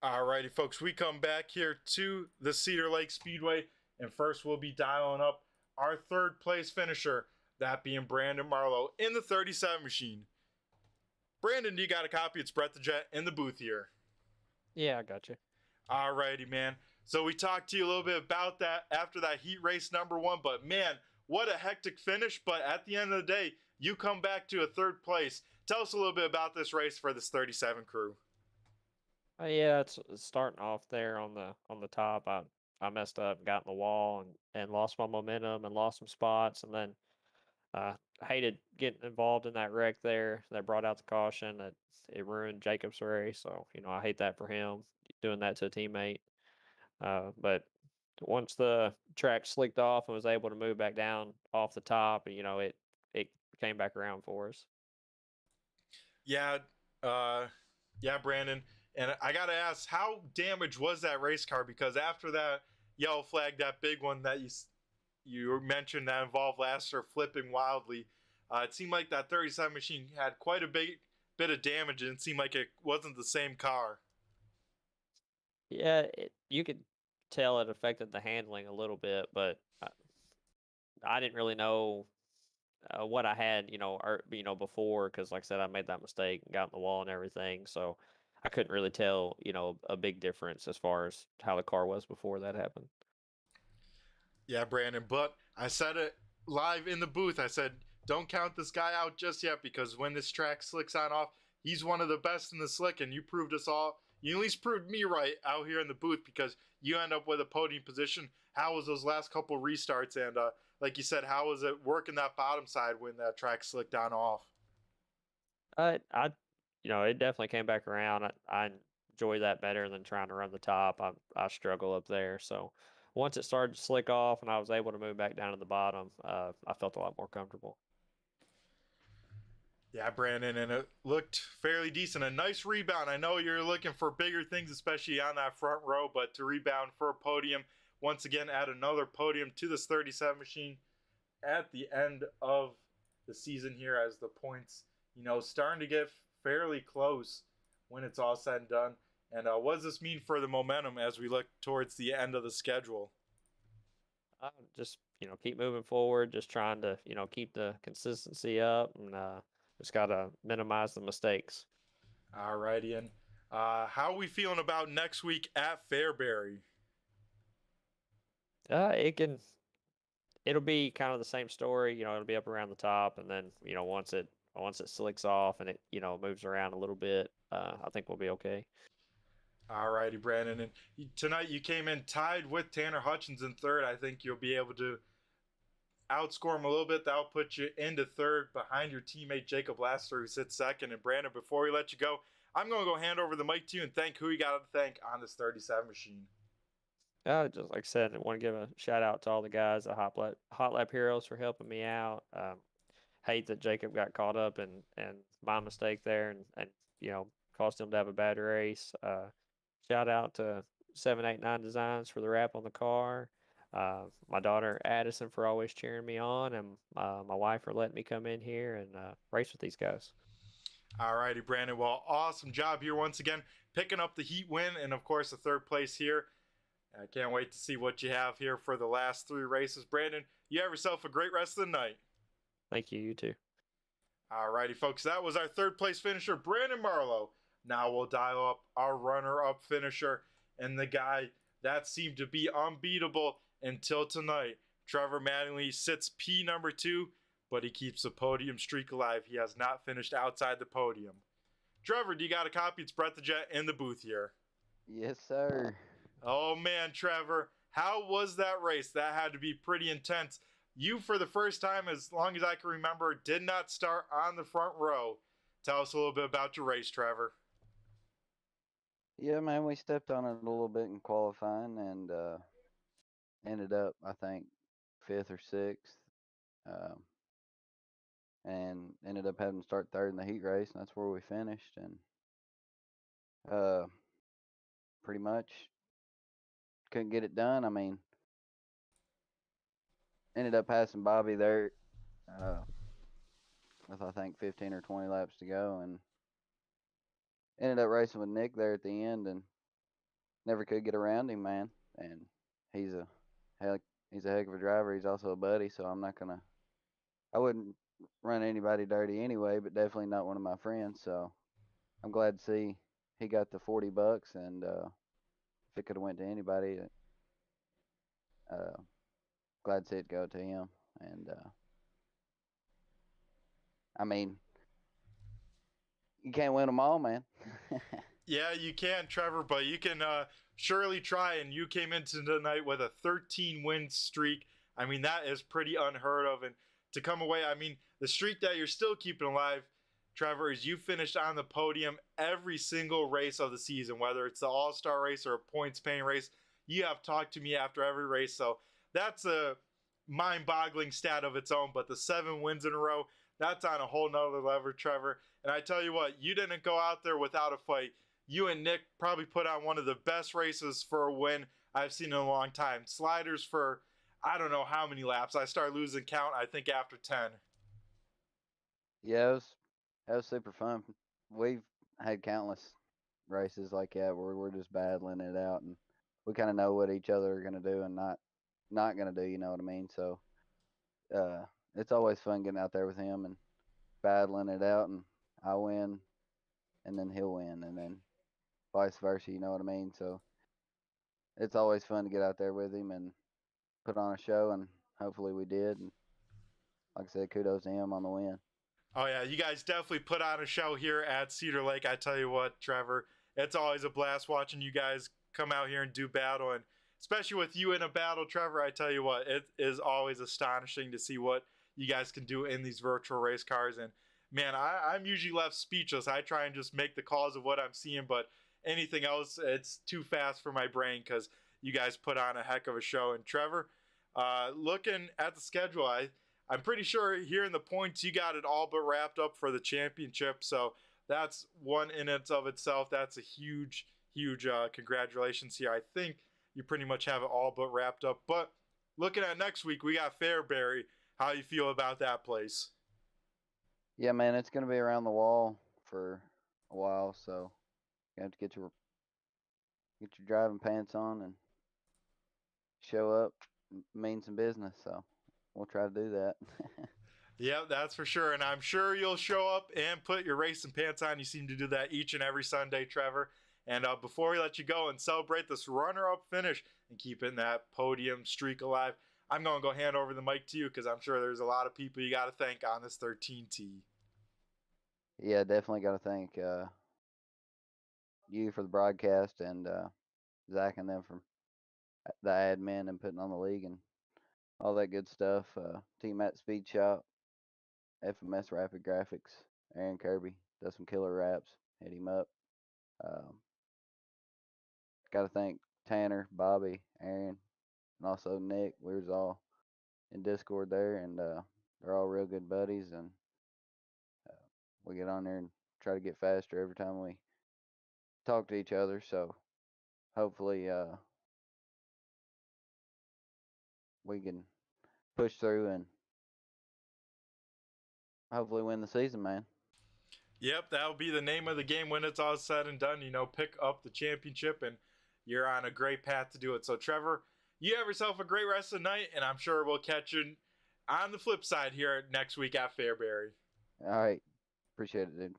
Alrighty, folks, we come back here to the Cedar Lake Speedway, and first we'll be dialing up our 3rd place finisher, that being Brandon Marlowe in the 37 machine. Brandon, do you got a copy? It's Brett the Jet in the booth here. Yeah, I got you. Alrighty, man. So we talked to you a little bit about that after that heat race number 1, but man, what a hectic finish. But at the end of the day, you come back to a 3rd place. Tell us a little bit about this race for this 37 crew. Yeah, it's starting off there on the top. I messed up, got in the wall, and lost my momentum and lost some spots, and then I hated getting involved in that wreck there that brought out the caution. That it ruined Jacob's race. So I hate that for him doing that to a teammate. But once the track slicked off and was able to move back down off the top, it came back around for us. Yeah, yeah, Brandon. And I gotta ask, how damaged was that race car? Because after that yellow flag, that big one that you mentioned that involved Laster flipping wildly, it seemed like that 37 machine had quite a bit of damage, and it seemed like it wasn't the same car. Yeah, you could tell it affected the handling a little bit, but I didn't really know what I had, before, because like I said, I made that mistake and got in the wall and everything, so I couldn't really tell, a big difference as far as how the car was before that happened. Yeah, Brandon, but I said it live in the booth. I said, don't count this guy out just yet, because when this track slicks on off, he's one of the best in the slick, and you proved us all. You at least proved me right out here in the booth, because you end up with a podium position. How was those last couple restarts? And like you said, how was it working that bottom side when that track slicked on off? It definitely came back around. I enjoy that better than trying to run the top. I struggle up there. So once it started to slick off and I was able to move back down to the bottom, I felt a lot more comfortable. Yeah, Brandon, and it looked fairly decent. A nice rebound. I know you're looking for bigger things, especially on that front row, but to rebound for a podium, once again, add another podium to this 37 machine at the end of the season here, as the points, starting to get fairly close when it's all said and done. And what does this mean for the momentum as we look towards the end of the schedule? Just keep moving forward, just trying to keep the consistency up, and just gotta minimize the mistakes. All righty, and how are we feeling about next week at Fairbury? It'll be kind of the same story. It'll be up around the top, and then once it slicks off and it moves around a little bit, I think we'll be okay. All righty, Brandon. And tonight you came in tied with Tanner Hutchins in 3rd. I think you'll be able to outscore him a little bit. That'll put you into 3rd behind your teammate Jacob Laster, who sits 2nd. And Brandon, before we let you go, I'm going to go hand over the mic to you and thank who you got to thank on this 37 machine. Just like I said, I want to give a shout out to all the guys at Hot Lap Heroes for helping me out. Hate that Jacob got caught up in my mistake there and caused him to have a bad race. Shout out to 789 Designs for the wrap on the car. My daughter Addison for always cheering me on, and my wife for letting me come in here and race with these guys. All righty, Brandon. Well, awesome job here once again, picking up the heat win and, of course, the 3rd place here. I can't wait to see what you have here for the last 3 races. Brandon, you have yourself a great rest of the night. Thank you. You too. All righty, folks. That was our 3rd place finisher, Brandon Marlowe. Now we'll dial up our runner-up finisher and the guy that seemed to be unbeatable until tonight. Trevor Mattingly sits P number 2, but he keeps the podium streak alive. He has not finished outside the podium. Trevor, do you got a copy? It's Brett the Jet in the booth here. Yes, sir. Oh, man, Trevor. How was that race? That had to be pretty intense. You, for the first time, as long as I can remember, did not start on the front row. Tell us a little bit about your race, Trevor. Yeah, man, we stepped on it a little bit in qualifying and ended up, I think, 5th or 6th. And ended up having to start 3rd in the heat race, and that's where we finished. And pretty much couldn't get it done. I mean, ended up passing Bobby there with, I think, 15 or 20 laps to go, and ended up racing with Nick there at the end, and never could get around him, man. And he's a heck of a driver. He's also a buddy, so I wouldn't run anybody dirty anyway, but definitely not one of my friends. So I'm glad to see he got the $40, and if it could have went to anybody, uh, glad to see it go to him. And I mean, you can't win them all, man. Yeah, you can, Trevor, but you can surely try. And you came into tonight with a 13-win streak. I mean, that is pretty unheard of. And to come away, I mean, the streak that you're still keeping alive, Trevor, is you finished on the podium every single race of the season, whether it's the All-Star race or a points-paying race. You have talked to me after every race, so that's a mind-boggling stat of its own. But the 7 wins in a row, that's on a whole nother level, Trevor. And I tell you what, you didn't go out there without a fight. You and Nick probably put on one of the best races for a win I've seen in a long time. Sliders for I don't know how many laps. I started losing count, I think, after 10. Yeah, it was super fun. We've had countless races like that where we're just battling it out, and we kind of know what each other are gonna do and not gonna do. You know what I mean? So it's always fun getting out there with him and battling it out, and I win, and then he'll win, and then vice versa. You know what I mean? So it's always fun to get out there with him and put on a show, and hopefully we did. And like I said, kudos to him on the win. Oh yeah, you guys definitely put on a show here at Cedar Lake. I tell you what, Trevor, it's always a blast watching you guys come out here and do battle, and especially with you in a battle, Trevor. I tell you what, it is always astonishing to see what you guys can do in these virtual race cars. And man, I'm usually left speechless. I try and just make the calls of what I'm seeing, but anything else, it's too fast for my brain because you guys put on a heck of a show. And Trevor, looking at the schedule, I'm pretty sure here in the points you got it all but wrapped up for the championship. So that's one in and of itself. That's a huge, huge congratulations here. I think you pretty much have it all but wrapped up. But looking at next week, we got Fairbury. How you feel about that place? Yeah, man, it's gonna be around the wall for a while, so you have to get your driving pants on and show up, mean some business. So we'll try to do that. Yeah, that's for sure. And I'm sure you'll show up and put your racing pants on. You seem to do that each and every Sunday, Trevor. And before we let you go and celebrate this runner-up finish and keeping that podium streak alive, I'm going to go hand over the mic to you because I'm sure there's a lot of people you got to thank on this 13T. Yeah, definitely got to thank you for the broadcast, and Zach and them from the admin and putting on the league and all that good stuff. Team at Speed Shop, FMS Rapid Graphics, Aaron Kirby does some killer raps. Hit him up. Um, got to thank Tanner, Bobby, Aaron, and also Nick. We was all in Discord there, and they're all real good buddies. And uh, we get on there and try to get faster every time we talk to each other. So hopefully we can push through and hopefully win the season, man. Yep, that'll be the name of the game when it's all said and done. You know, pick up the championship, and you're on a great path to do it. So, Trevor, you have yourself a great rest of the night, and I'm sure we'll catch you on the flip side here next week at Fairbury. All right. Appreciate it, dude.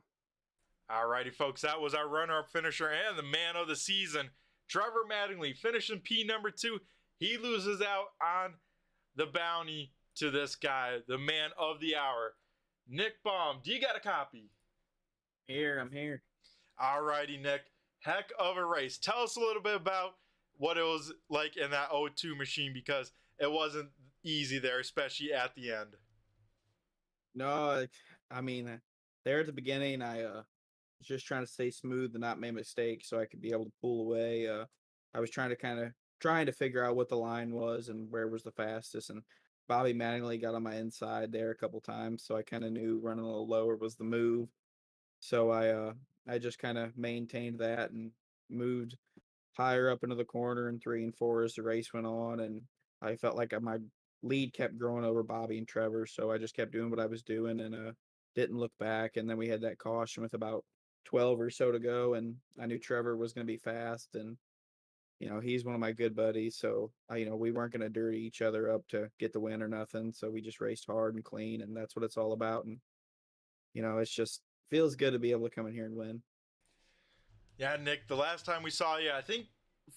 Alrighty, folks, that was our runner-up finisher and the man of the season, Trevor Mattingly, finishing P number 2. He loses out on the bounty to this guy, the man of the hour, Nick Baum. Do you got a copy? I'm here. Alrighty, Nick. Heck of a race. Tell us a little bit about what it was like in that O2 machine because it wasn't easy there, especially at the end. No, I mean, there at the beginning, I was just trying to stay smooth and not make mistakes so I could be able to pull away. I was trying to figure out what the line was and where was the fastest. And Bobby Mattingly got on my inside there a couple times, so I kind of knew running a little lower was the move. So I just kind of maintained that and moved higher up into the corner in 3 and 4 as the race went on, and I felt like my lead kept growing over Bobby and Trevor, so I just kept doing what I was doing and didn't look back. And then we had that caution with about 12 or so to go, and I knew Trevor was going to be fast, and he's one of my good buddies. So, we weren't going to dirty each other up to get the win or nothing. So we just raced hard and clean, and that's what it's all about. And, it's just feels good to be able to come in here and win. Yeah, Nick, the last time we saw you, I think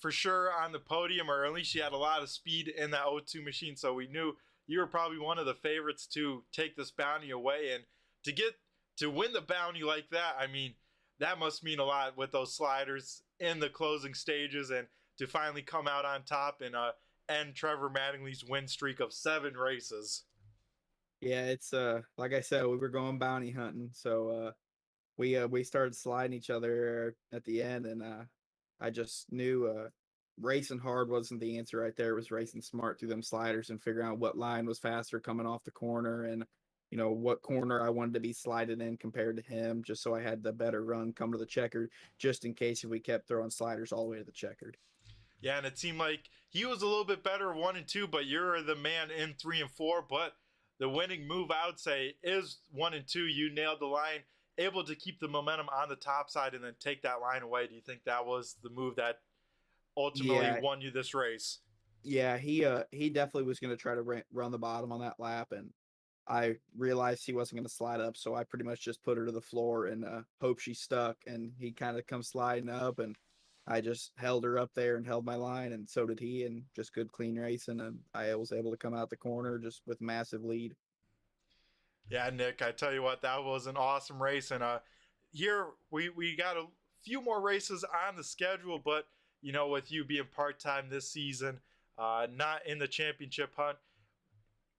for sure on the podium, or at least you had a lot of speed in that O2 machine. So we knew you were probably one of the favorites to take this bounty away. And to win the bounty like that, I mean, that must mean a lot with those sliders in the closing stages, and to finally come out on top and end Trevor Mattingly's win streak of 7 races. Yeah, it's like I said, we were going bounty hunting, so we started sliding each other at the end, and I just knew racing hard wasn't the answer right there. It was racing smart through them sliders and figuring out what line was faster coming off the corner, and what corner I wanted to be slided in compared to him, just so I had the better run come to the checkered, just in case if we kept throwing sliders all the way to the checkered. Yeah, and it seemed like he was a little bit better 1 and 2, but you're the man in 3 and 4. But the winning move, I would say, is 1 and 2. You nailed the line, able to keep the momentum on the top side and then take that line away. Do you think that was the move that ultimately won you this race? Yeah, he definitely was going to try to run the bottom on that lap, and I realized he wasn't going to slide up, so I pretty much just put her to the floor and hope she stuck, and he kind of comes sliding up, and I just held her up there and held my line, and so did he, and just good clean racing, and I was able to come out the corner just with massive lead. Yeah, Nick, I tell you what, that was an awesome race, and here we got a few more races on the schedule, but with you being part-time this season, not in the championship hunt,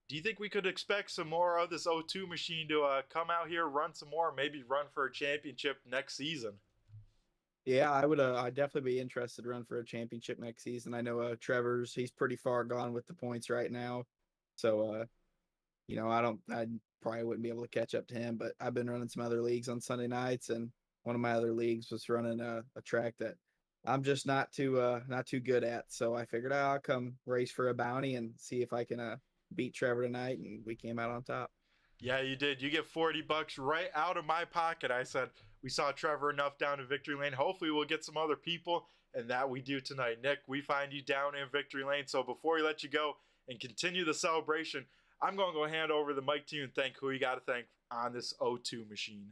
do you think we could expect some more of this O2 machine to come out here, run some more, maybe run for a championship next season? Yeah, I would. I'd definitely be interested to run for a championship next season. I know he's pretty far gone with the points right now, so I probably wouldn't be able to catch up to him. But I've been running some other leagues on Sunday nights, and one of my other leagues was running a track that I'm just not too good at. So I figured I'll come race for a bounty and see if I can beat Trevor tonight, and we came out on top. Yeah, you did. You get $40 right out of my pocket. I said we saw Trevor enough down in Victory Lane. Hopefully we'll get some other people, and that we do tonight. Nick, we find you down in Victory Lane. So before we let you go and continue the celebration, I'm going to go hand over the mic to you and thank who you got to thank on this O2 machine.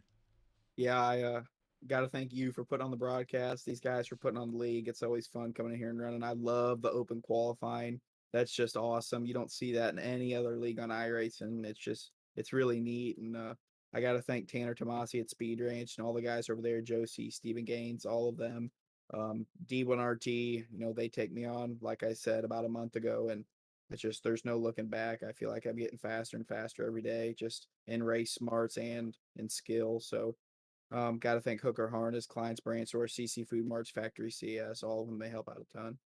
Yeah, I got to thank you for putting on the broadcast. These guys for putting on the league. It's always fun coming in here and running. I love the open qualifying. That's just awesome. You don't see that in any other league on iRacing. It's really neat. And I got to thank Tanner Tomasi at Speed Ranch and all the guys over there, Josie, Stephen Gaines, all of them. D1RT, they take me on, like I said, about a month ago. And it's just, there's no looking back. I feel like I'm getting faster and faster every day, just in race smarts and in skill. So got to thank Hooker Harness, Clients Brand Store, CC Food Marts, Factory CS. All of them, they help out a ton.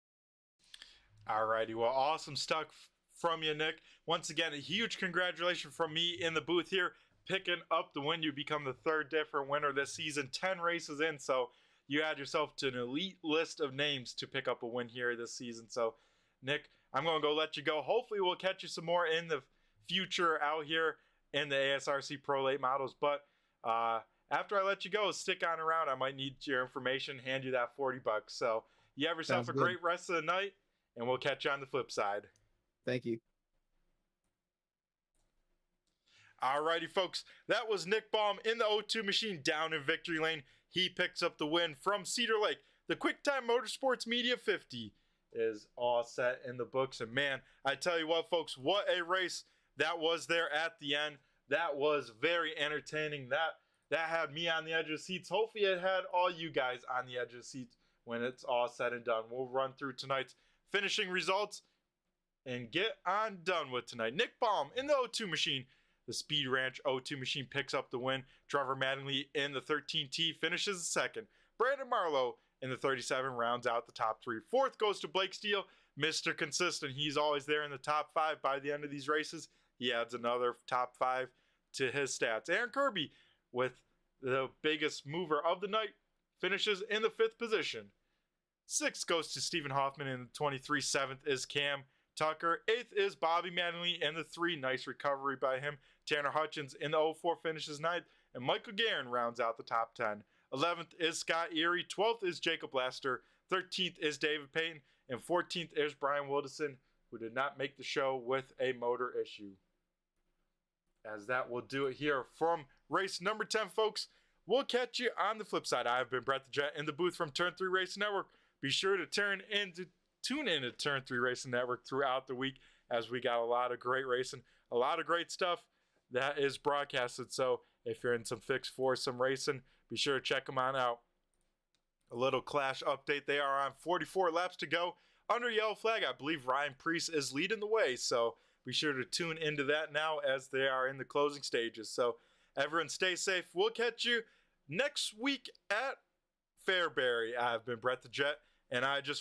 All righty. Well, awesome stuff from you, Nick. Once again, a huge congratulations from me in the booth here, picking up the win. You become the 3rd different winner this season, 10 races in. So you add yourself to an elite list of names to pick up a win here this season. So, Nick, I'm going to go let you go. Hopefully we'll catch you some more in the future out here in the ASRC Pro Late Models. But after I let you go, stick on around. I might need your information, hand you that $40. So you have yourself a great rest of the night, and we'll catch you on the flip side. Thank you. Alrighty, folks. That was Nick Baum in the O2 machine down in Victory Lane. He picks up the win from Cedar Lake. The Quicktime Motorsports Media 50 is all set in the books. And man, I tell you what, folks, what a race that was there at the end. That was very entertaining. That had me on the edge of the seats. Hopefully it had all you guys on the edge of the seats when it's all said and done. We'll run through tonight's finishing results and get on done with tonight. Nick Baum in the O2 machine. The Speed Ranch O2 machine picks up the win. Trevor Mattingly in the 13T finishes second. Brandon Marlowe in the 37 rounds out the top 3. 4th goes to Blake Steele, Mr. Consistent. He's always there in the top 5 by the end of these races. He adds another top 5 to his stats. Aaron Kirby, with the biggest mover of the night, finishes in the 5th position. 6th goes to Stephen Hoffman in the 23. 7th is Cam Tucker. 8th is Bobby Mattingly in the 3. Nice recovery by him. Tanner Hutchins in the 04 finishes 9th. And Michael Guerin rounds out the top 10. 11th is Scott Erie. 12th is Jacob Lester. 13th is David Payton. And 14th is Brian Wilderson, who did not make the show with a motor issue. As that will do it here from race number 10, folks. We'll catch you on the flip side. I have been Brett the Jet in the booth from Turn 3 Racing Network. Be sure to tune in to Turn 3 Racing Network throughout the week, as we got a lot of great racing, a lot of great stuff that is broadcasted. So if you're in some fix for some racing, be sure to check them on out. A little Clash update. They are on 44 laps to go under yellow flag. I believe Ryan Preece is leading the way, so be sure to tune into that now as they are in the closing stages. So everyone stay safe. We'll catch you next week at Fairbury. I've been Brett the Jet, and I just